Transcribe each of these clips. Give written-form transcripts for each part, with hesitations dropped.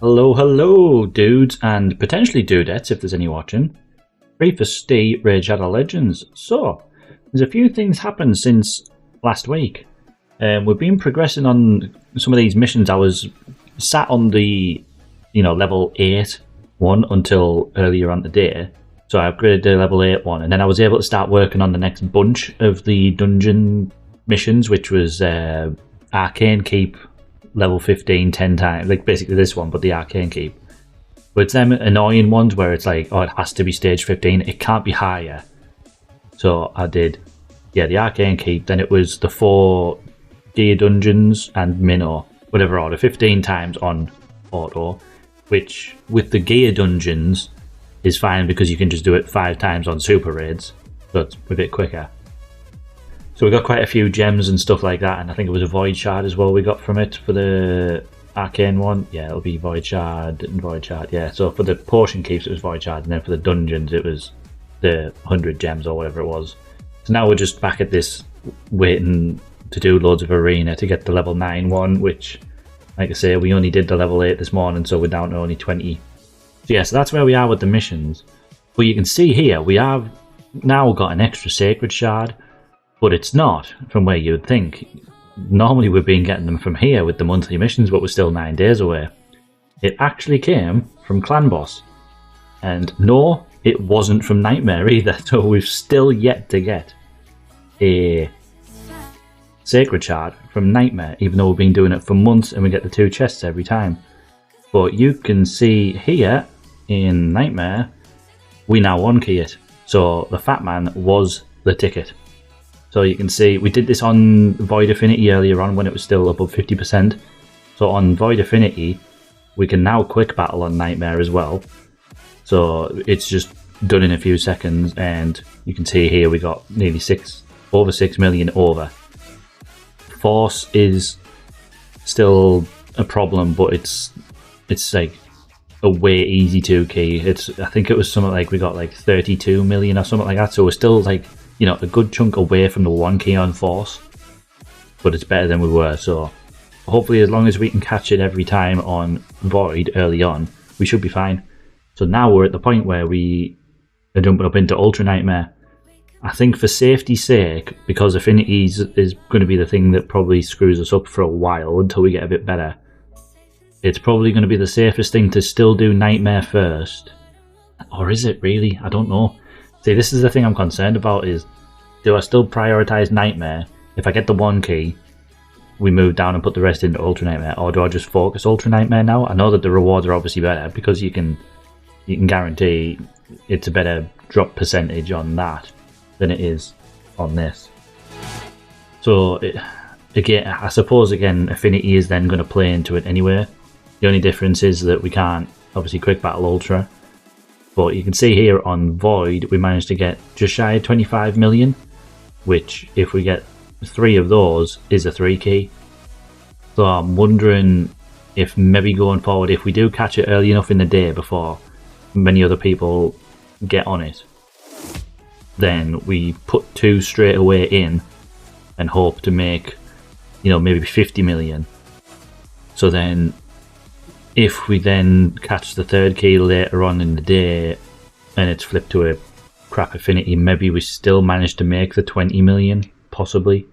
Hello, dudes and potentially dudettes if there's any watching. Free for Steve, Raid Shadow Legends. So, there's a few things happened since last week. We've been progressing on some of these missions. I was sat on the, level 8 one until earlier on today. So I upgraded to level 8 one, and then I was able to start working on the next bunch of the dungeon missions, which was Arcane Keep, level 15 10 times, like basically this one, but the Arcane Keep. But it's them annoying ones where it's like, oh, it has to be stage 15, it can't be higher. So I did, the Arcane Keep, then it was the 4 gear dungeons and Minnow, whatever order, 15 times on auto, which with the gear dungeons is fine because you can just do it 5 times on super raids, so it's a bit quicker. So we got quite a few gems and stuff like that, and I think it was a Void Shard as well we got from it for the Arcane one. Yeah, it'll be Void Shard and Void Shard, yeah. So for the Potion Keeps it was Void Shard, and then for the dungeons it was the 100 gems or whatever it was. So now we're just back at this, waiting to do loads of arena to get the level 9 one, which, like I say, we only did the level 8 this morning, so we're down to only 20. So yeah, so that's where we are with the missions. But you can see here, we have now got an extra Sacred Shard, but it's not from where you would think. Normally we've been getting them from here with the monthly missions, but we're still 9 days away. It actually came from Clan Boss. And no, it wasn't from Nightmare either, so we've still yet to get a Sacred Shard from Nightmare, even though we've been doing it for months and we get the 2 chests every time. But you can see here in Nightmare, we now 1-key it. So the Fat Man was the ticket. So you can see we did this on Void Affinity earlier on when it was still above 50%. So on Void Affinity, we can now quick battle on Nightmare as well. So it's just done in a few seconds, and you can see here we got nearly over 6 million over. Force is still a problem, but it's like a way easy 2-key. I think it was something like we got like 32 million or something like that. So we're still like, a good chunk away from the 1-key on Force, but it's better than we were. So hopefully, as long as we can catch it every time on Void early on, we should be fine. So now we're at the point where we are jumping up into Ultra Nightmare. I think for safety's sake, because Affinity is going to be the thing that probably screws us up for a while until we get a bit better, it's probably going to be the safest thing to still do Nightmare first. Or is it really? I don't know. See, this is the thing I'm concerned about, is do I still prioritise Nightmare? If I get the 1-key, we move down and put the rest into Ultra Nightmare, or do I just focus Ultra Nightmare now? I know that the rewards are obviously better because you can guarantee it's a better drop percentage on that than it is on this. So again, I suppose Affinity is then going to play into it anyway. The only difference is that we can't obviously quick battle Ultra. But you can see here on Void, we managed to get just shy of 25 million, which if we get 3 of those is a 3-key. So I'm wondering if maybe going forward, if we do catch it early enough in the day before many other people get on it, then we put 2 straight away in and hope to make, maybe 50 million. So then if we then catch the 3rd key later on in the day and it's flipped to a crap Affinity, maybe we still manage to make the 20 million, possibly,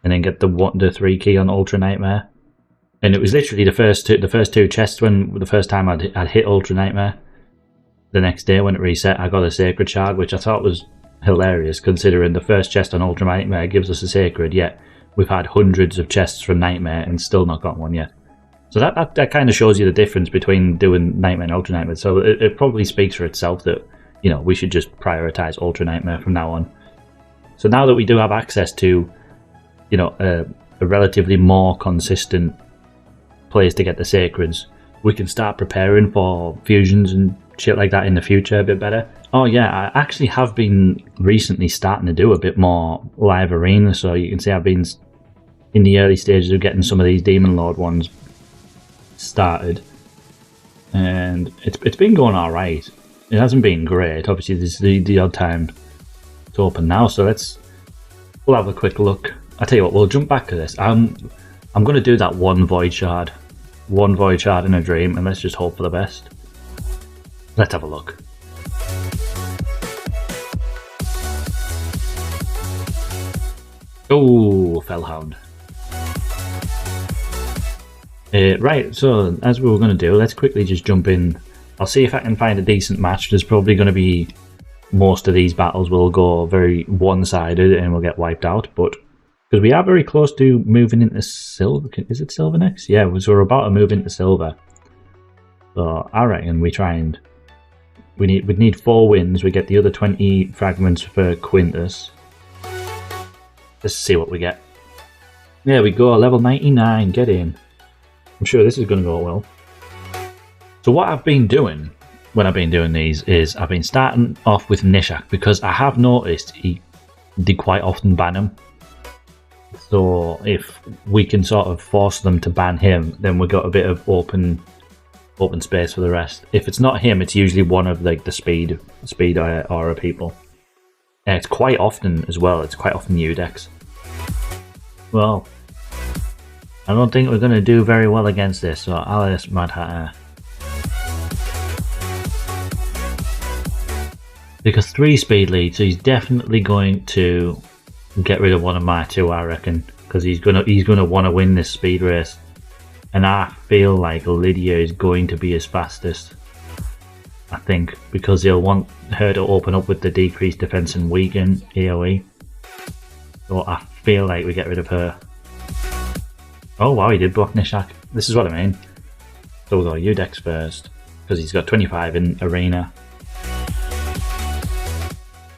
and then get the 3-key on Ultra Nightmare. And it was literally the first two chests when the first time I'd hit Ultra Nightmare. The next day when it reset, I got a Sacred Shard, which I thought was hilarious considering the first chest on Ultra Nightmare gives us a Sacred, yet we've had hundreds of chests from Nightmare and still not got one yet. So that kind of shows you the difference between doing Nightmare and Ultra Nightmare. So it probably speaks for itself that, we should just prioritise Ultra Nightmare from now on. So now that we do have access to, a relatively more consistent place to get the Sacreds, we can start preparing for fusions and shit like that in the future a bit better. Oh yeah, I actually have been recently starting to do a bit more live arena. So you can see I've been in the early stages of getting some of these Demon Lord ones started, and it's been going all right. It hasn't been great. Obviously, there's the odd time to open now, so we'll have a quick look. I tell you what, we'll jump back to this. I'm going to do that 1 Void Shard one void shard in a dream, and let's just hope for the best. Let's have a look. Oh, Fellhound. Right, so as we were going to do, let's quickly just jump in. I'll see if I can find a decent match. There's probably going to be most of these battles will go very one-sided and we'll get wiped out, but because we are very close to moving into silver. Is it silver next? Yeah, so we're about to move into silver. So I reckon we try and we'd need 4 wins. We get the other 20 fragments for Quintus. Let's see what we get. There we go, level 99. Get in. I'm sure this is going to go well. So what I've been doing when I've been doing these is I've been starting off with Nishak because I have noticed he did quite often ban him. So if we can sort of force them to ban him, then we've got a bit of open space for the rest. If it's not him, it's usually one of like the speed aura people. And it's quite often as well. It's quite often Udex. Well, I don't think we're going to do very well against this. So Alice Mad Hatter. Because 3 speed lead, so he's definitely going to get rid of one of my 2, I reckon, because he's gonna want to win this speed race, and I feel like Lydia is going to be his fastest. I think because he'll want her to open up with the decreased defense and weaken AOE. So I feel like we get rid of her. Oh wow, he did block Nishak. This is what I mean. So we'll go Udex first because he's got 25 in arena.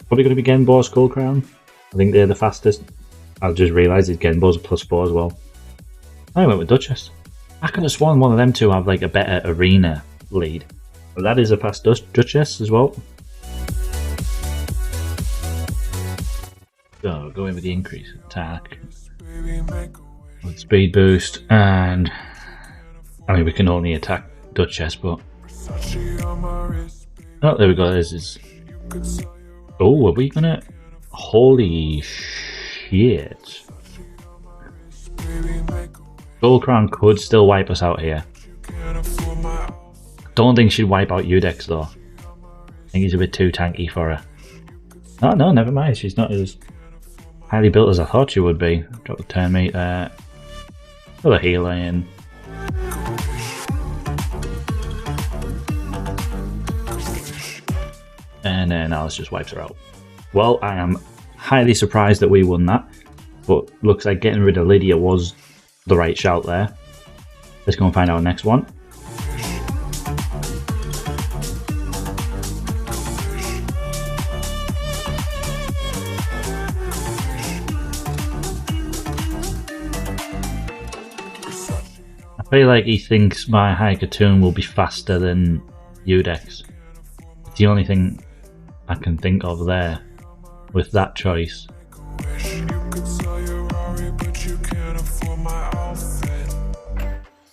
Probably going to be Genbo's Skull Crown. I think they're the fastest. I just realised it's Genbo's a +4 as well. I went with Duchess. I could have sworn one of them two have like a better arena lead. But that is a fast Duchess as well. So going with the increased attack. With speed boost, and I mean we can only attack Duchess, but oh, there we go. This is. Oh, are we gonna? Holy shit! Skull Crown could still wipe us out here. Don't think she'd wipe out Udex though. I think he's a bit too tanky for her. Oh no, never mind. She's not as highly built as I thought she would be. Drop the turn meat there. Put a healer in. And then Alice just wipes her out. Well, I am highly surprised that we won that, but looks like getting rid of Lydia was the right shout there. Let's go and find our next one. I feel like he thinks my Haikatoon will be faster than Udex. It's the only thing I can think of there with that choice.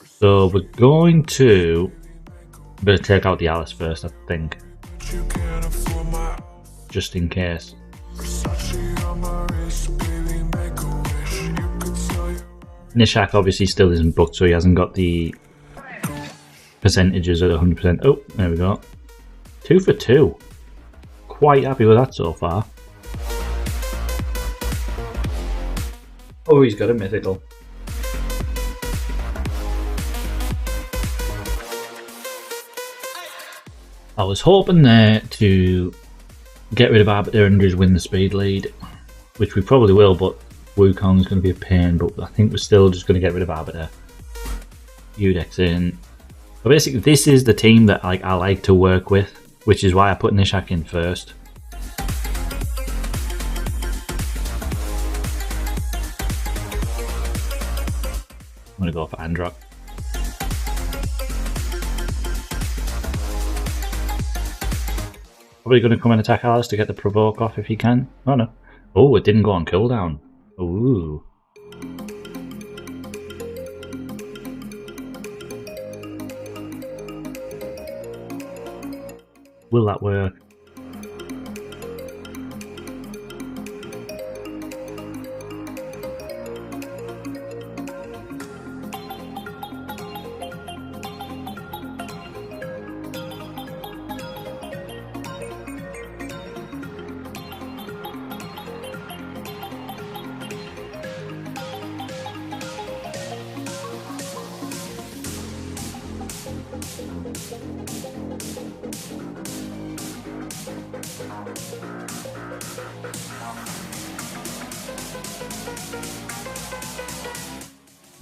So we're going to better take out the Alice first, I think, just in case. Nishak obviously still isn't booked, so he hasn't got the percentages at 100%. Oh, there we go. 2 for 2. Quite happy with that so far. Oh, he's got a mythical. I was hoping there to get rid of Arbiter and just win the speed lead, which we probably will, but Wukong's going to be a pain, but I think we're still just going to get rid of Arbiter. Udex in. But basically, this is the team that I like to work with, which is why I put Nishak in first. I'm going to go for Androck. Probably going to come and attack Alice to get the provoke off if he can. Oh no. Oh, it didn't go on cooldown. Ooh. Will that work?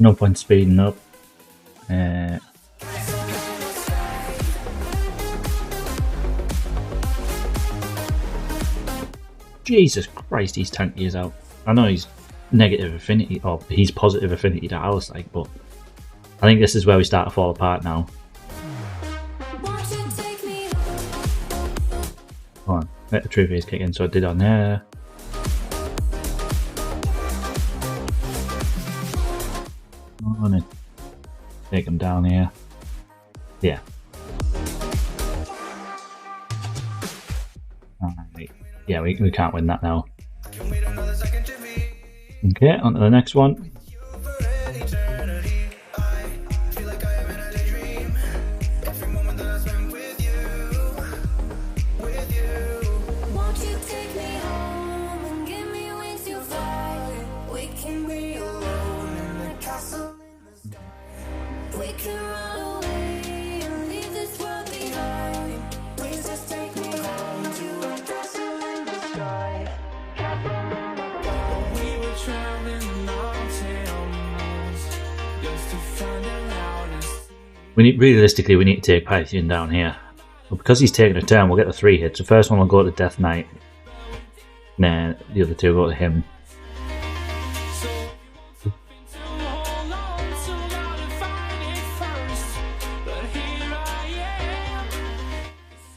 No point speeding up. Jesus Christ, he's tanky as out. I know he's negative affinity, or he's positive affinity to Alice, like, but I think this is where we start to fall apart now. Come on, let the true phase kick in, so it did on there. On it. Take him down here. Yeah. Alright. Yeah, we can't win that now. Okay, on to the next one. Realistically, we need to take Pythian down here. But because he's taking a turn, we'll get the 3 hits. The first one will go to Death Knight. And then the other 2 go to him.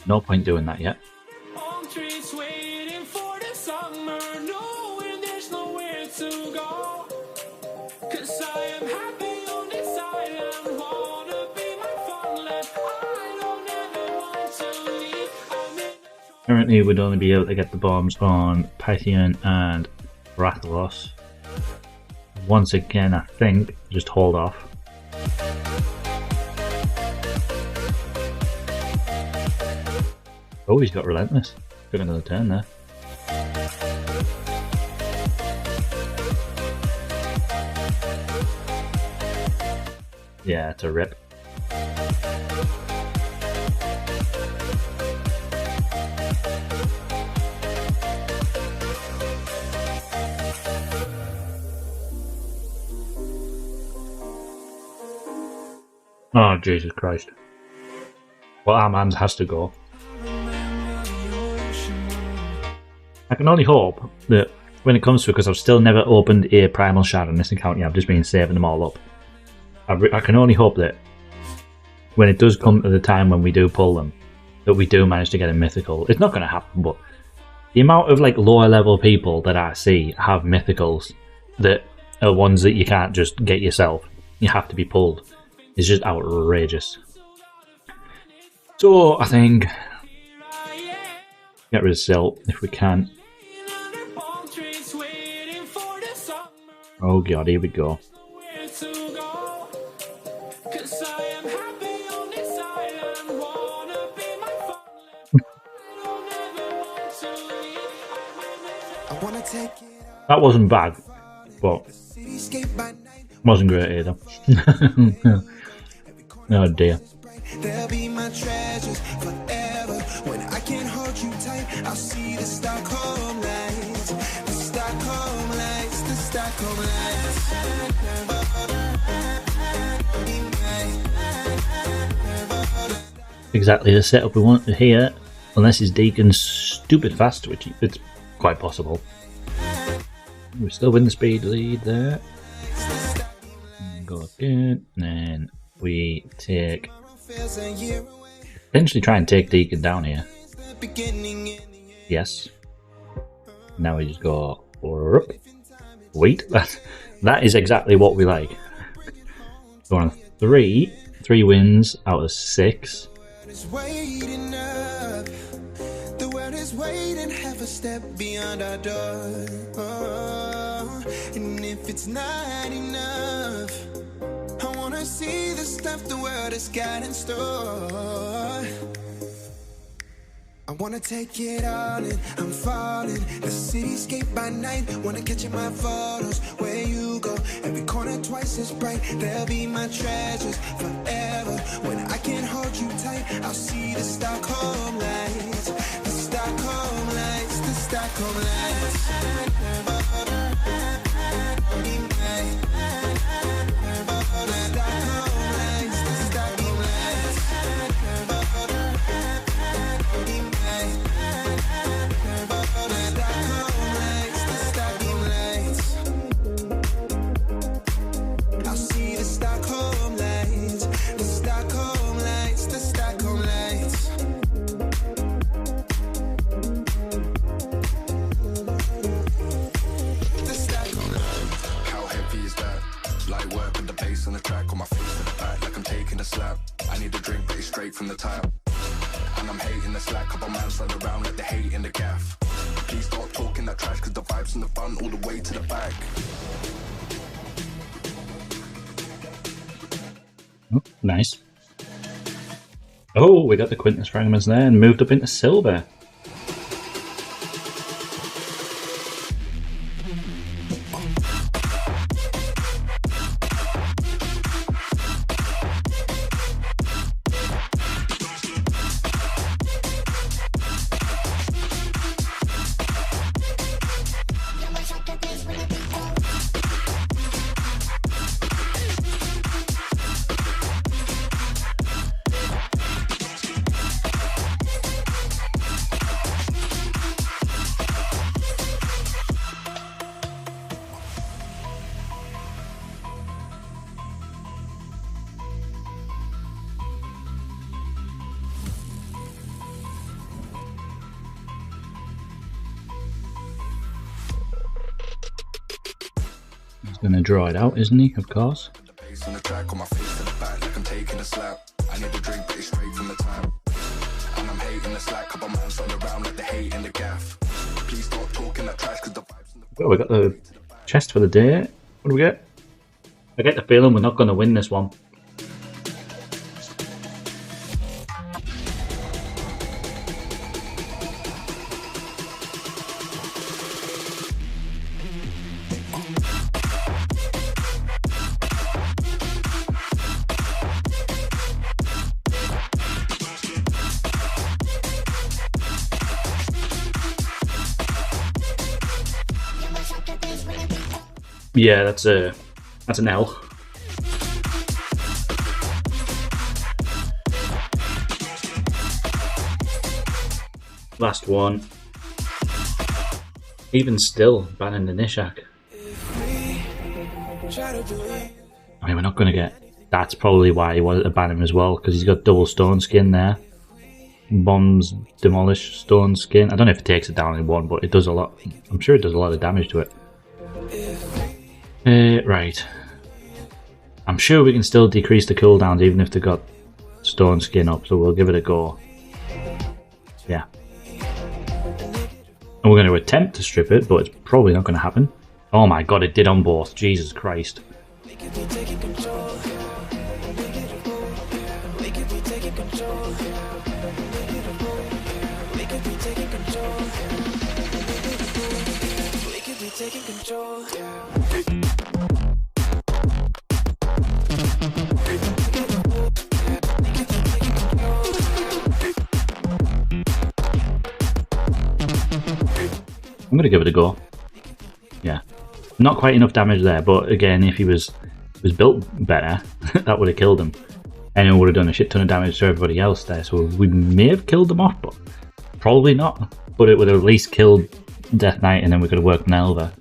No point doing that yet. Currently, we'd only be able to get the bombs on Pythian and Rathalos. Once again, I think, just hold off. Oh, he's got Relentless. Took another turn there. Yeah, it's a rip. Oh, Jesus Christ. Well, our man has to go. I can only hope that when it comes to it, because I've still never opened a Primal Shard on this account yet, I've just been saving them all up. I can only hope that when it does come to the time when we do pull them, that we do manage to get a mythical. It's not going to happen, but the amount of like lower level people that I see have mythicals that are ones that you can't just get yourself, you have to be pulled, is just outrageous. So I think get rid of Silt if we can. Oh god, here we go. That wasn't bad, but wasn't great either. Oh dear. They'll be my treasures forever. When I can't hold you tight, I'll see the Stockholm lights. The Stockholm lights, the Stockholm lights. Exactly the setup we want here, unless his Deacon's stupid fast, which it's quite possible. We still win the speed lead there. Go again, and then we take. Potentially try and take Deacon down here. Yes. Now we just go. Wait, that is exactly what we like. Go on 3 wins out of 6. The world is waiting, half a step beyond our door. And if it's not enough, I wanna see the stuff the world has got in store. I wanna take it all in, I'm falling. The cityscape by night, wanna catch in my photos. Where you go, every corner twice as bright. They'll be my treasures forever. When I can't hold you tight, I'll see the Stockholm lights. The Stockholm lights. On the track, on my face to the back, like I'm taking a slap. I need a drink, but it's straight from the tap. And I'm hating the slack, couple mans run around like they hate in the gaff. Please stop talking that trash, cause the vibes in the front all the way to the back. Oh, nice. Oh, we got the Quintus fragments there and moved up into silver. He's going to draw it out, isn't he? Of course. On the track, on my face to the back, like I'm taking a slap. I need a drink, but it's straight from the tap. And I'm hating the slack, couple mans run around like they hate in the gaff. Please stop talking that trash, cause the vibes in the Well, we got the chest for the day. What do we get? I get the feeling we're not going to win this one. Yeah, that's an L. Last one. Even still, banning the Nishak. I mean, we're not going to get... That's probably why he wanted to ban him as well, because he's got double stone skin there. Bombs, demolish, stone skin. I don't know if it takes it down in one, but it does a lot. I'm sure it does a lot of damage to it. Right. I'm sure we can still decrease the cooldowns even if they've got stone skin up, so we'll give it a go. Yeah. And we're going to attempt to strip it, but it's probably not going to happen. Oh my god, it did on both. Jesus Christ. I'm going to give it a go. Yeah. Not quite enough damage there, but again, if he was built better, that would have killed him. And it would have done a shit ton of damage to everybody else there, so we may have killed them off, but probably not. But it would have at least killed Death Knight, and then we could have worked Nelva.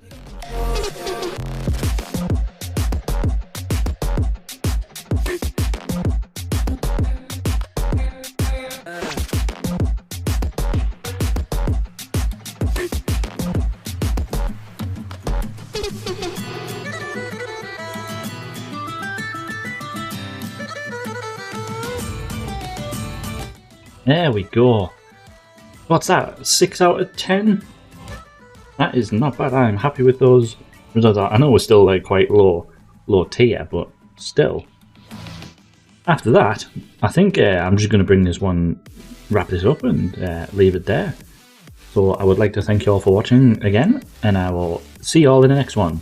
There we go. What's that? 6 out of 10? That is not bad. I'm happy with those results. I know we're still like quite low tier, but still. After that, I think I'm just going to bring this one, wrap this up and leave it there. So I would like to thank you all for watching again, and I will see you all in the next one.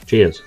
Cheers.